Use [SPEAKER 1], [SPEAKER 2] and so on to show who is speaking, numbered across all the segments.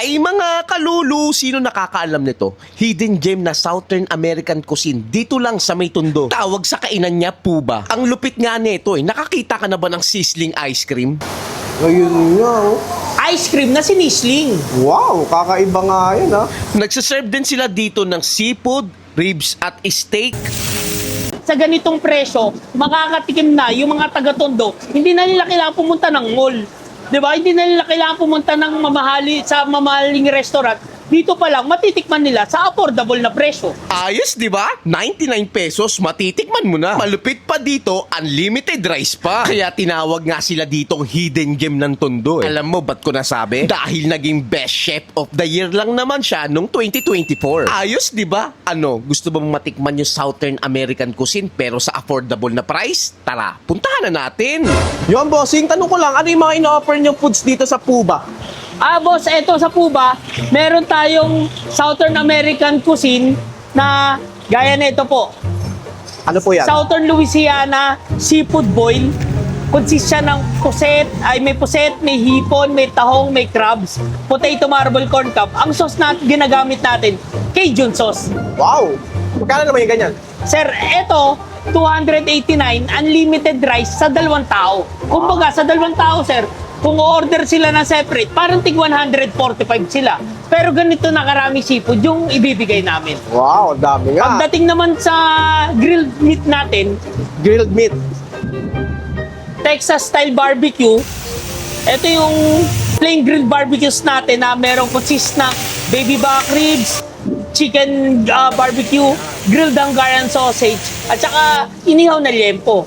[SPEAKER 1] Ay mga kalulu, sino nakakaalam nito? Hidden gem na Southern American cuisine dito lang sa may Tondo. Tawag sa kainan niya, Puba. Ang lupit nga nito nakakita ka na ba ng sizzling ice cream?
[SPEAKER 2] Ayun nga, oh.
[SPEAKER 3] Ice cream na sinisling.
[SPEAKER 2] Wow, kakaiba nga yun, ha?
[SPEAKER 1] Nagsaserve din sila dito ng seafood, ribs at steak.
[SPEAKER 3] Sa ganitong presyo, makakatikim na yung mga taga-Tondo. Hindi na nila kailangan pumunta ng mall. 'Di ba? Hindi na nila kailangan pumunta ng mamahaling restaurant. Dito pa lang matitikman nila sa affordable na presyo.
[SPEAKER 1] Ayos, di ba? 99 pesos, matitikman mo na. Malupit pa dito, unlimited rice pa. Kaya tinawag nga sila ditong hidden gem ng Tondo. Alam mo ba't ko nasabi? Dahil naging best chef of the year lang naman siya nung 2024. Ayos, di ba? Ano, gusto bang matikman yung Southern American cuisine pero sa affordable na price? Tara, puntahan na natin.
[SPEAKER 2] Yun, bossing, tanong ko lang, ano yung mga ino-offer niyong foods dito sa Puba?
[SPEAKER 3] Boss, eto sa Puba, meron tayong Southern American cuisine na gaya nito po.
[SPEAKER 2] Ano po yan?
[SPEAKER 3] Southern Louisiana seafood boil. Consist siya ng may puset, may hipon, may tahong, may crabs, potato marble corn cup. Ang sauce na ginagamit natin, Cajun sauce.
[SPEAKER 2] Wow! Magkano naman yung ganyan?
[SPEAKER 3] Sir, eto, 289 unlimited rice sa 2 tao. Kumbaga, sa 2 tao, sir, kung order sila na separate, parang tig 145 sila. Pero ganito na karami seafood yung ibibigay namin.
[SPEAKER 2] Wow, dami nga.
[SPEAKER 3] Pagdating naman sa grilled meat natin,
[SPEAKER 2] Grilled meat.
[SPEAKER 3] Texas style barbecue, ito yung plain grilled barbecues natin na merong consist ng baby back ribs, chicken barbecue, grilled Hungarian sausage, at saka inihaw na liempo.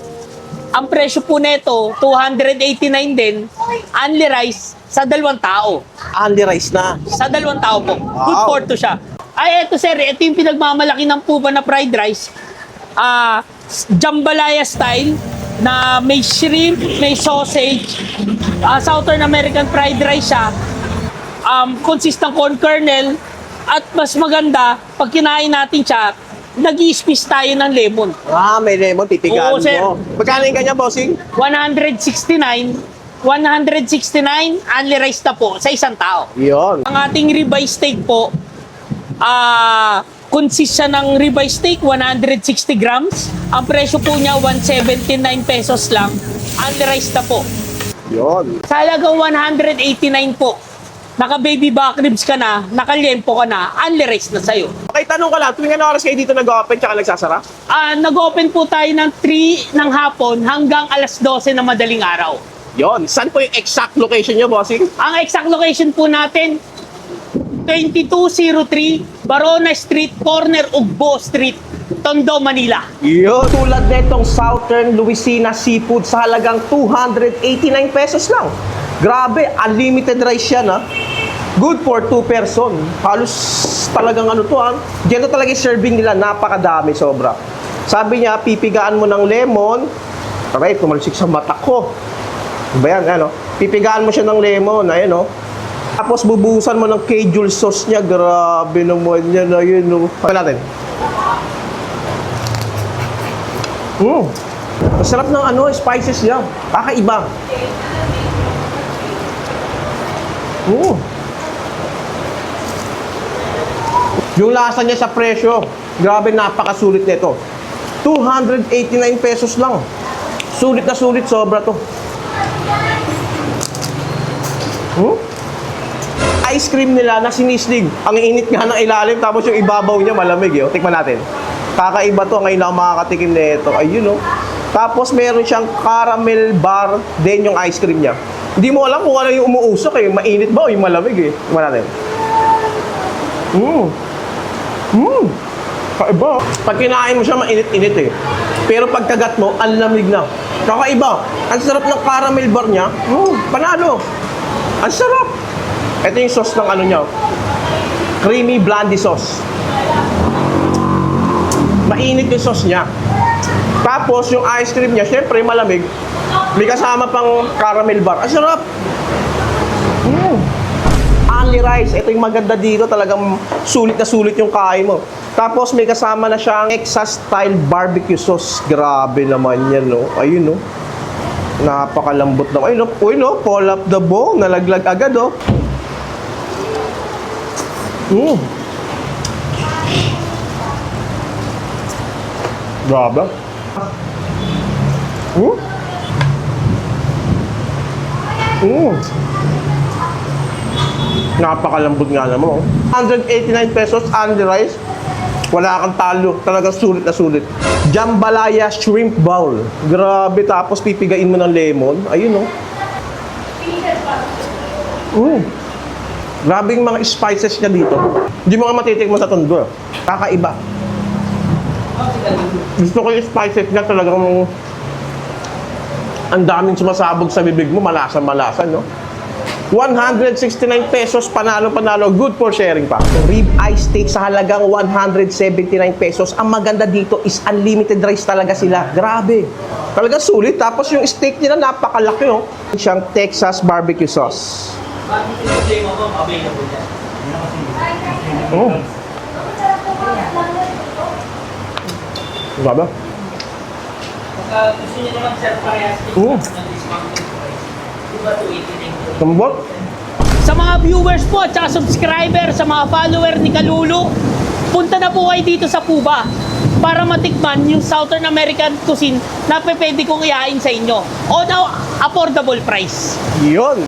[SPEAKER 3] Ang presyo po nito, 289 din, only rice sa 2 tao.
[SPEAKER 2] Only rice na.
[SPEAKER 3] Sa 2 tao po. Good
[SPEAKER 2] Wow.
[SPEAKER 3] for to siya. Ay, eto sir, ito yung pinagmamalaki ng Puba na fried rice. Jambalaya style na may shrimp, may sausage. Southern American fried rice siya. Consist ng corn kernel. At mas maganda, pag kinain natin siya, nag-i-squeeze tayo ng lemon.
[SPEAKER 2] May lemon, titigaan
[SPEAKER 3] Oo, sir.
[SPEAKER 2] mo. Magkano yung ganyan, bossing?
[SPEAKER 3] 169, only rice na po sa 1 tao.
[SPEAKER 2] Yun.
[SPEAKER 3] Ang ating ribeye steak po, consist siya ng ribeye steak, 160 grams. Ang presyo po niya, 179 pesos lang. Only rice na po.
[SPEAKER 2] Yun.
[SPEAKER 3] Sa halagang 189 po, naka-baby back ribs ka na, naka-liempo ka na, only rice na sa'yo.
[SPEAKER 2] Okay, tanong ko lang, tuwing ano oras kayo dito nag-open tsaka nagsasara?
[SPEAKER 3] Nag-open po tayo ng 3 ng hapon hanggang alas 12 na madaling araw.
[SPEAKER 2] Yun. Saan po yung exact location nyo, bossing?
[SPEAKER 3] Ang exact location po natin, 2203 Barona Street, corner Ugbo Street, Tondo, Manila.
[SPEAKER 2] Yun. Tulad netong Southern Louisiana Seafood sa halagang 289 pesos lang. Grabe, unlimited rice yan, ha? Good for 2 person. Halos talagang ano to, ha? Diyan talaga yung serving nila, napakadami, sobra. Sabi niya, pipigaan mo ng lemon. Okay, tumalsik sa mata ko. Ba yan, ano? Pipigaan mo siya ng lemon, ayun, no? Tapos bubuhusan mo ng Cajun sauce niya. Grabe naman yan, ayun, no? Pagka natin. Masarap ng ano, spices niya. Kakaiba. Yung lasa niya sa presyo, grabe, napakasulit nito. 289 pesos lang. Sulit na sulit, sobra to. Ice cream nila na sinislig. Ang init nga ng ilalim, tapos yung ibabaw niya malamig. Eh. Tikman natin. Kakaiba to, ngayon ako makakatikim nito. Ayun, oh. Tapos meron siyang caramel bar din yung ice cream niya. Hindi mo alam kung ano yung umuusok eh. Mainit ba o yung malamig eh. Tingnan natin. Kakaiba. Pag kinain mo siya, mainit-init eh. Pero pag kagat mo, ang lamig na. Kakaiba. Ang sarap ng caramel bar niya. Panalo. Ang sarap. Ito yung sauce ng ano niya. Creamy blondie sauce. Mainit yung sauce niya. Tapos yung ice cream niya, syempre malamig. May kasama pang caramel bar. Ang sarap! Only rice. Ito yung maganda dito. Talagang sulit na sulit yung kain mo. Tapos may kasama na siyang Texas style barbecue sauce. Grabe naman yan, no? Ayun, no? Napakalambot na. Ayun, no? Uy, no? Pull up the bone. Nalaglag agad, oh. Mm. Grabe. Mm. Mm. Napakalambot nga naman. 189 pesos only rice. Wala kang talo. Talagang sulit na sulit. Jambalaya shrimp bowl. Grabe. Tapos pipigain mo ng lemon. Ayun, oh. Grabe yung mga spices niya dito. Hindi mo nga matitikman sa Tondo. Kakaiba. Gusto ko yung spices niya talagang ang daming sumasabog sa bibig mo. Malasa-malasa, no? 169 pesos, panalo. Good for sharing pa. Rib eye steak sa halagang 179 pesos. Ang maganda dito is unlimited rice talaga sila. Grabe. Talagang sulit. Tapos yung steak nila napakalaki, oh. Siyang Texas barbecue sauce. Oh. Grabe.
[SPEAKER 3] Gusto niyo naman sir parehas
[SPEAKER 2] Mm.
[SPEAKER 3] diba 289?
[SPEAKER 2] Kambot?
[SPEAKER 3] Sa mga viewers po at saka subscriber, sa mga follower ni Kalulu, punta na po kayo dito sa Puba para matikman yung Southern American cuisine na pwede kong ihain sa inyo on a affordable price.
[SPEAKER 2] Yun.